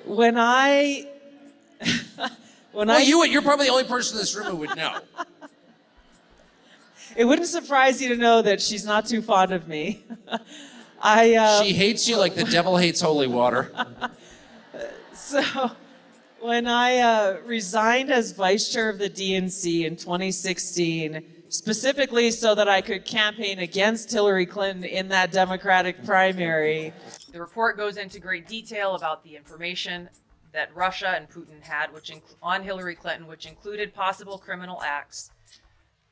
When I... You're probably the only person in this room who would know. It wouldn't surprise you to know that she's not too fond of me. She hates you like the devil hates holy water. So, when I resigned as vice chair of the DNC in 2016, specifically so that I could campaign against Hillary Clinton in that Democratic primary. The report goes into great detail about the information that Russia and Putin had on Hillary Clinton, which included possible criminal acts,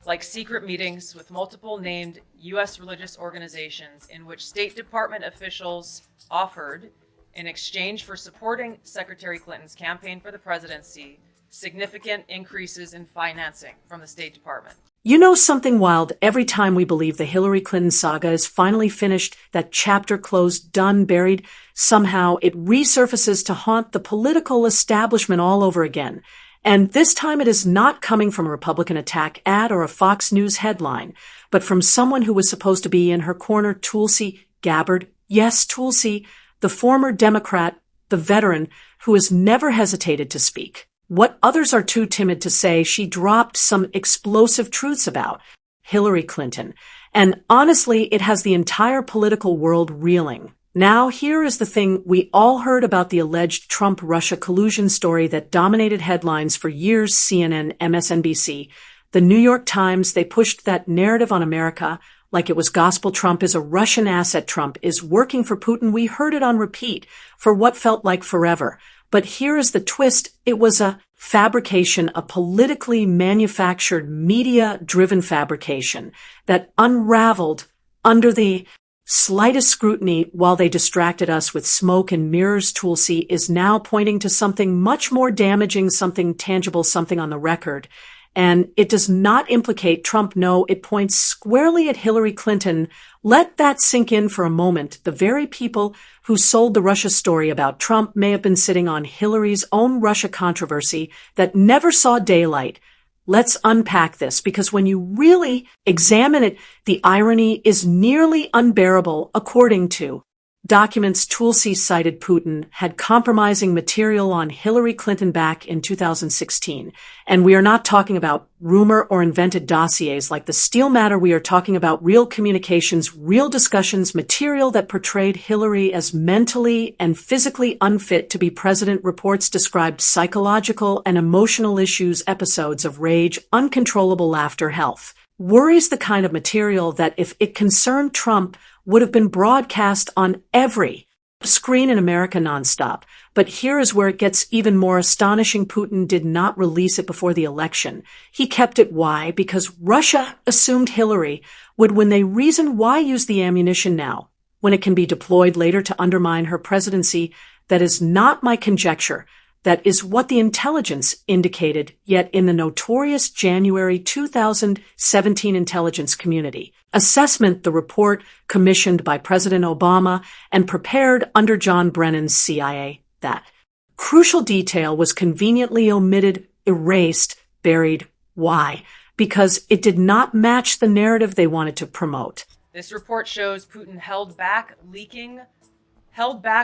like secret meetings with multiple named U.S. religious organizations in which State Department officials offered, in exchange for supporting Secretary Clinton's campaign for the presidency, significant increases in financing from the State Department. You know something wild? Every time we believe the Hillary Clinton saga is finally finished, that chapter closed, done, buried, somehow it resurfaces to haunt the political establishment all over again. And this time it is not coming from a Republican attack ad or a Fox News headline, but from someone who was supposed to be in her corner, Tulsi Gabbard. Yes, Tulsi, the former Democrat, the veteran, who has never hesitated to speak. What others are too timid to say, she dropped some explosive truths about Hillary Clinton. And honestly, it has the entire political world reeling. Now, here is the thing. We all heard about the alleged Trump-Russia collusion story that dominated headlines for years, CNN, MSNBC. The New York Times, they pushed that narrative on America like it was gospel. Trump is a Russian asset. Trump is working for Putin. We heard it on repeat for what felt like forever. But here is the twist. It was a fabrication, a politically manufactured, media-driven fabrication that unraveled under the slightest scrutiny while they distracted us with smoke and mirrors. Tulsi is now pointing to something much more damaging, something tangible, something on the record. And it does not implicate Trump. No, it points squarely at Hillary Clinton. Let that sink in for a moment. The very people who sold the Russia story about Trump may have been sitting on Hillary's own Russia controversy that never saw daylight. Let's unpack this, because when you really examine it, the irony is nearly unbearable. According to documents, Tulsi cited Putin had compromising material on Hillary Clinton back in 2016. And we are not talking about rumor or invented dossiers like the Steele matter. We are talking about real communications, real discussions, material that portrayed Hillary as mentally and physically unfit to be president. Reports described psychological and emotional issues, episodes of rage, uncontrollable laughter, health. Worries the kind of material that, if it concerned Trump, would have been broadcast on every screen in America nonstop. But here is where it gets even more astonishing. Putin did not release it before the election. He kept it. Why? Because Russia assumed Hillary would win. They reasoned, why use the ammunition now when it can be deployed later to undermine her presidency? That is not my conjecture. That is what the intelligence indicated, yet in the notorious January 2017 intelligence community assessment, the report commissioned by President Obama and prepared under John Brennan's CIA, that crucial detail was conveniently omitted, erased, buried. Why? Because it did not match the narrative they wanted to promote. This report shows Putin held back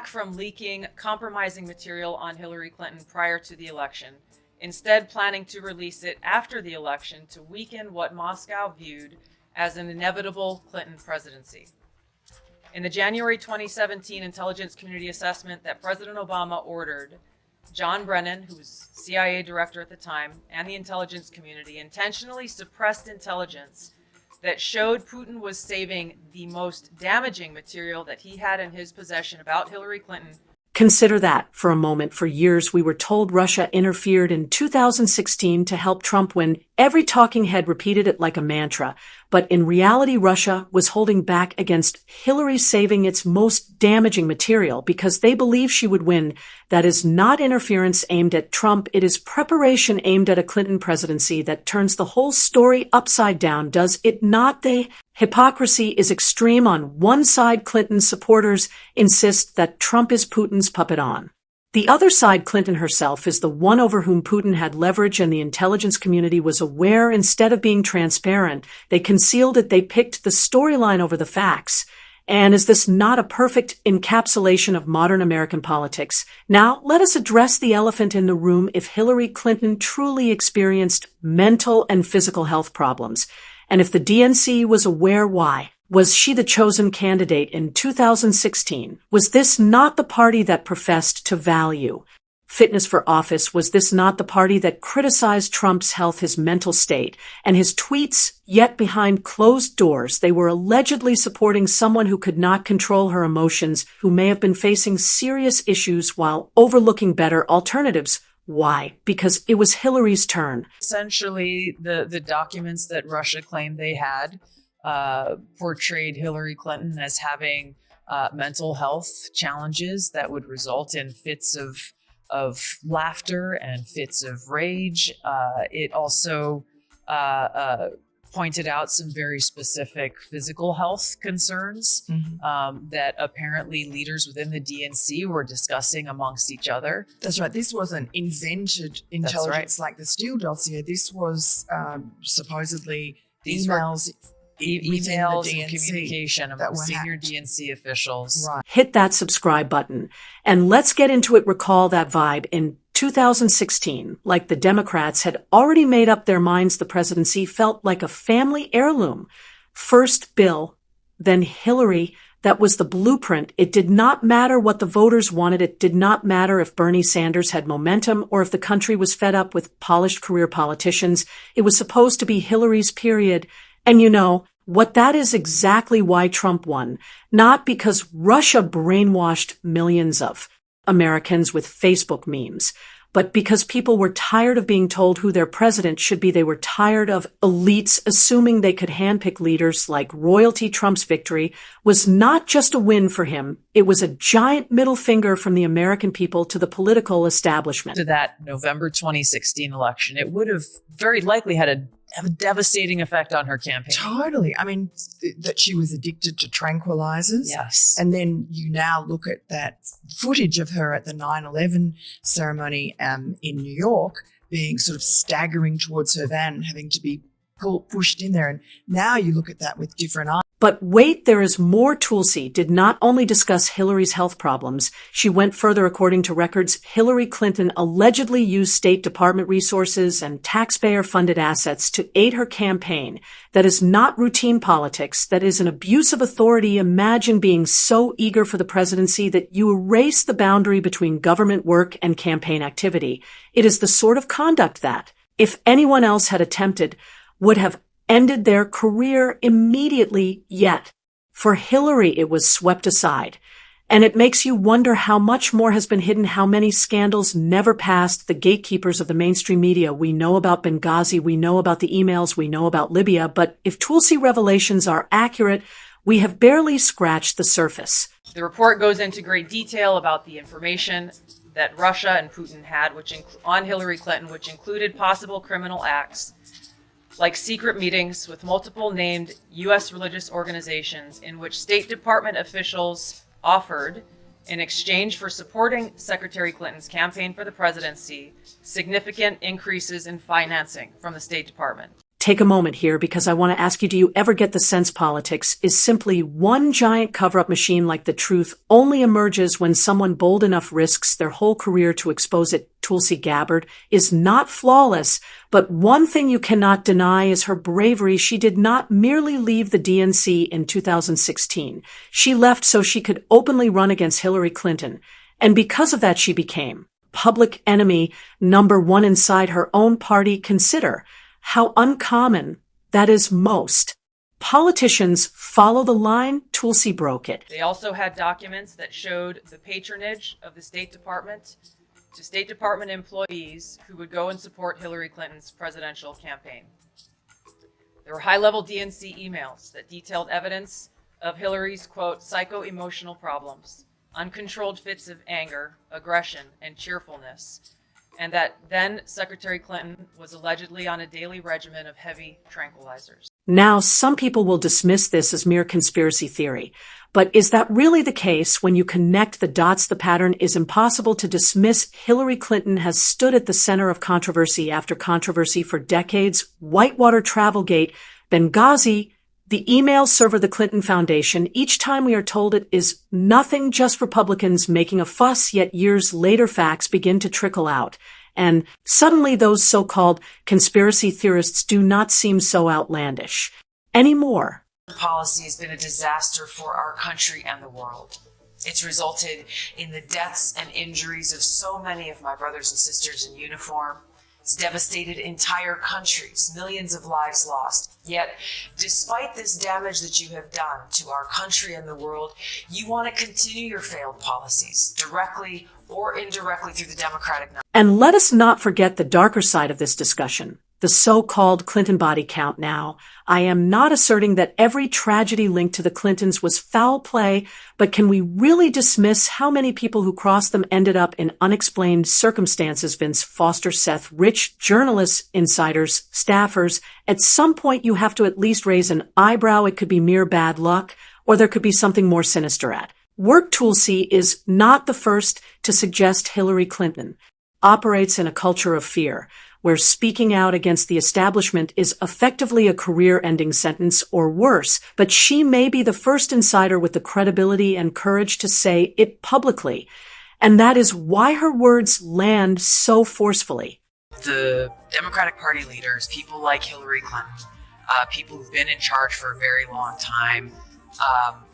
from leaking compromising material on Hillary Clinton prior to the election, instead planning to release it after the election to weaken what Moscow viewed as an inevitable Clinton presidency. In the January 2017 intelligence community assessment that President Obama ordered, John Brennan, who was CIA director at the time, and the intelligence community intentionally suppressed intelligence that showed Putin was saving the most damaging material that he had in his possession about Hillary Clinton. Consider that for a moment. For years, we were told Russia interfered in 2016 to help Trump win. Every talking head repeated it like a mantra. But in reality, Russia was holding back against Hillary saving its most damaging material because they believe she would win. That is not interference aimed at Trump. It is preparation aimed at a Clinton presidency that turns the whole story upside down, does it not? The hypocrisy is extreme. On one side, Clinton supporters insist that Trump is Putin's puppet on. The other side, Clinton herself, is the one over whom Putin had leverage, and the intelligence community was aware. Instead of being transparent, they concealed it. They picked the storyline over the facts. And is this not a perfect encapsulation of modern American politics? Now, let us address the elephant in the room if Hillary Clinton truly experienced mental and physical health problems. And if the DNC was aware why. Was she the chosen candidate in 2016? Was this not the party that professed to value fitness for office? Was this not the party that criticized Trump's health, his mental state, and his tweets? Yet behind closed doors, they were allegedly supporting someone who could not control her emotions, who may have been facing serious issues while overlooking better alternatives. Why? Because it was Hillary's turn. Essentially, the documents that Russia claimed they had portrayed Hillary Clinton as having mental health challenges that would result in fits of laughter and fits of rage. It also pointed out some very specific physical health concerns that apparently leaders within the DNC were discussing amongst each other. That's right. This wasn't invented intelligence like the Steele dossier. This was supposedly These emails. Emails within the and DNC communication that among were senior hacked. DNC officials. Right. Hit that subscribe button. And let's get into it. Recall that vibe in 2016, like the Democrats had already made up their minds the presidency felt like a family heirloom. First Bill, then Hillary. That was the blueprint. It did not matter what the voters wanted. It did not matter if Bernie Sanders had momentum or if the country was fed up with polished career politicians. It was supposed to be Hillary's period. And you know what? That is exactly why Trump won. Not because Russia brainwashed millions of Americans with Facebook memes, but because people were tired of being told who their president should be. They were tired of elites assuming they could handpick leaders like royalty. Trump's victory was not just a win for him. It was a giant middle finger from the American people to the political establishment. To that November 2016 election, it would have very likely had a devastating effect on her campaign. Totally. I mean, that she was addicted to tranquilizers. Yes. And then you now look at that footage of her at the 9/11 ceremony in New York being sort of staggering towards her van and having to be pushed in there. And now you look at that with different eyes. But wait, there is more. Tulsi did not only discuss Hillary's health problems. She went further. According to records, Hillary Clinton allegedly used State Department resources and taxpayer-funded assets to aid her campaign. That is not routine politics. That is an abuse of authority. Imagine being so eager for the presidency that you erase the boundary between government work and campaign activity. It is the sort of conduct that, if anyone else had attempted, would have ended their career immediately. Yet, for Hillary, it was swept aside. And it makes you wonder how much more has been hidden, how many scandals never passed the gatekeepers of the mainstream media. We know about Benghazi, we know about the emails, we know about Libya, but if Tulsi revelations are accurate, we have barely scratched the surface. The report goes into great detail about the information that Russia and Putin had on Hillary Clinton, which included possible criminal acts like secret meetings with multiple named U.S. religious organizations in which State Department officials offered, in exchange for supporting Secretary Clinton's campaign for the presidency, significant increases in financing from the State Department. Take a moment here because I want to ask you, do you ever get the sense politics is simply one giant cover-up machine, like the truth only emerges when someone bold enough risks their whole career to expose it? Tulsi Gabbard is not flawless, but one thing you cannot deny is her bravery. She did not merely leave the DNC in 2016. She left so she could openly run against Hillary Clinton. And because of that, she became public enemy number one inside her own party. Consider how uncommon that is. Most politicians follow the line. Tulsi broke it. They also had documents that showed the patronage of the State Department to State Department employees who would go and support Hillary Clinton's presidential campaign. There were high-level DNC emails that detailed evidence of Hillary's, quote, psycho-emotional problems, uncontrolled fits of anger, aggression, and cheerfulness, and that then Secretary Clinton was allegedly on a daily regimen of heavy tranquilizers. Now, some people will dismiss this as mere conspiracy theory. But is that really the case? When you connect the dots, the pattern is impossible to dismiss. Hillary Clinton has stood at the center of controversy after controversy for decades. Whitewater Travelgate, Benghazi, The email server, the Clinton Foundation, each time we are told it is nothing, just Republicans making a fuss, yet years later facts begin to trickle out. And suddenly those so-called conspiracy theorists do not seem so outlandish anymore. Policy has been a disaster for our country and the world. It's resulted in the deaths and injuries of so many of my brothers and sisters in uniform. It's devastated entire countries, millions of lives lost. Yet, despite this damage that you have done to our country and the world, you want to continue your failed policies, directly or indirectly through the Democratic. And let us not forget the darker side of this discussion, the so-called Clinton body count. Now, I am not asserting that every tragedy linked to the Clintons was foul play, but can we really dismiss how many people who crossed them ended up in unexplained circumstances? Vince Foster, Seth Rich, journalists, insiders, staffers. At some point, you have to at least raise an eyebrow. It could be mere bad luck, or there could be something more sinister at work. Tulsi is not the first to suggest Hillary Clinton operates in a culture of fear, where speaking out against the establishment is effectively a career-ending sentence or worse, but she may be the first insider with the credibility and courage to say it publicly. And that is why her words land so forcefully. The Democratic Party leaders, people like Hillary Clinton, people who've been in charge for a very long time,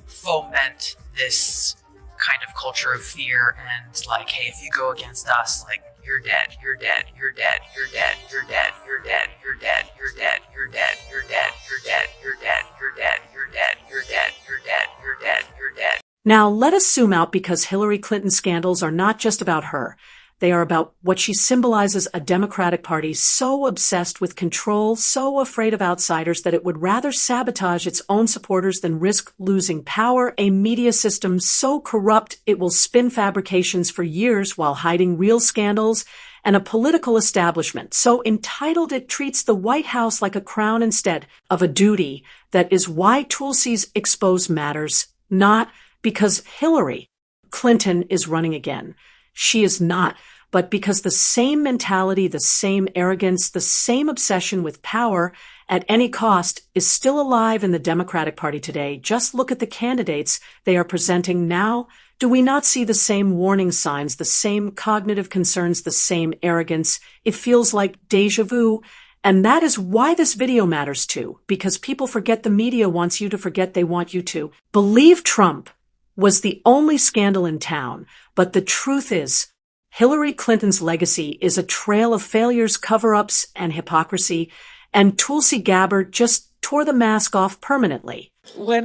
foment this kind of culture of fear and like, hey, if you go against us, like, you're dead, you're dead, you're dead, you're dead, you're dead, you're dead, you're dead, you're dead, you're dead, you're dead, you're dead, you're dead, you're dead, you're dead, you're dead, you're dead, you're dead, you're dead. Now let us zoom out, because Hillary Clinton's scandals are not just about her. They are about what she symbolizes: a Democratic Party so obsessed with control, so afraid of outsiders that it would rather sabotage its own supporters than risk losing power, a media system so corrupt it will spin fabrications for years while hiding real scandals, and a political establishment so entitled it treats the White House like a crown instead of a duty. That is why Tulsi's exposed matters, not because Hillary Clinton is running again. She is not, but because the same mentality, the same arrogance, the same obsession with power at any cost is still alive in the Democratic Party today. Just look at the candidates they are presenting now. Do we not see the same warning signs, the same cognitive concerns, the same arrogance? It feels like deja vu. And that is why this video matters too, because people forget the media wants you to forget they want you to believe Trump was the only scandal in town. But the truth is, Hillary Clinton's legacy is a trail of failures, cover-ups, and hypocrisy, and Tulsi Gabbard just tore the mask off permanently. You're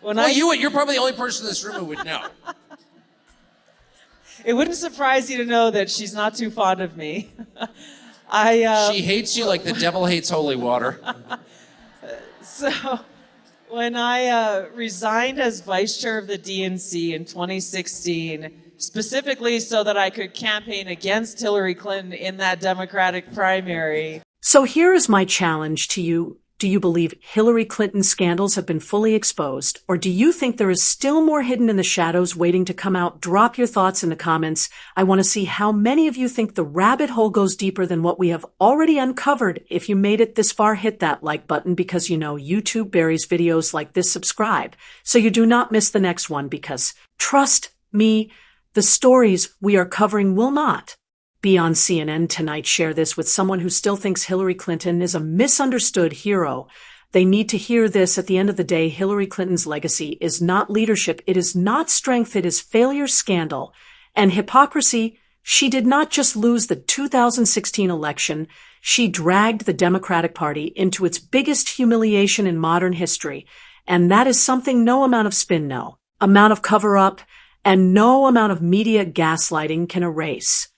probably the only person in this room who would know. It wouldn't surprise you to know that she's not too fond of me. She hates you like the devil hates holy water. So when I resigned as vice chair of the DNC in 2016, specifically so that I could campaign against Hillary Clinton in that Democratic primary. So here is my challenge to you. Do you believe Hillary Clinton's scandals have been fully exposed, or do you think there is still more hidden in the shadows waiting to come out? Drop your thoughts in the comments. I want to see how many of you think the rabbit hole goes deeper than what we have already uncovered. If you made it this far, hit that like button, because you know YouTube buries videos like this. Subscribe so you do not miss the next one, because trust me, the stories we are covering will not be on CNN tonight. Share this with someone who still thinks Hillary Clinton is a misunderstood hero. They need to hear this. At the end of the day, Hillary Clinton's legacy is not leadership. It is not strength. It is failure, scandal, and hypocrisy. She did not just lose the 2016 election. She dragged the Democratic Party into its biggest humiliation in modern history. And that is something no amount of spin, no amount of cover-up, and no amount of media gaslighting can erase.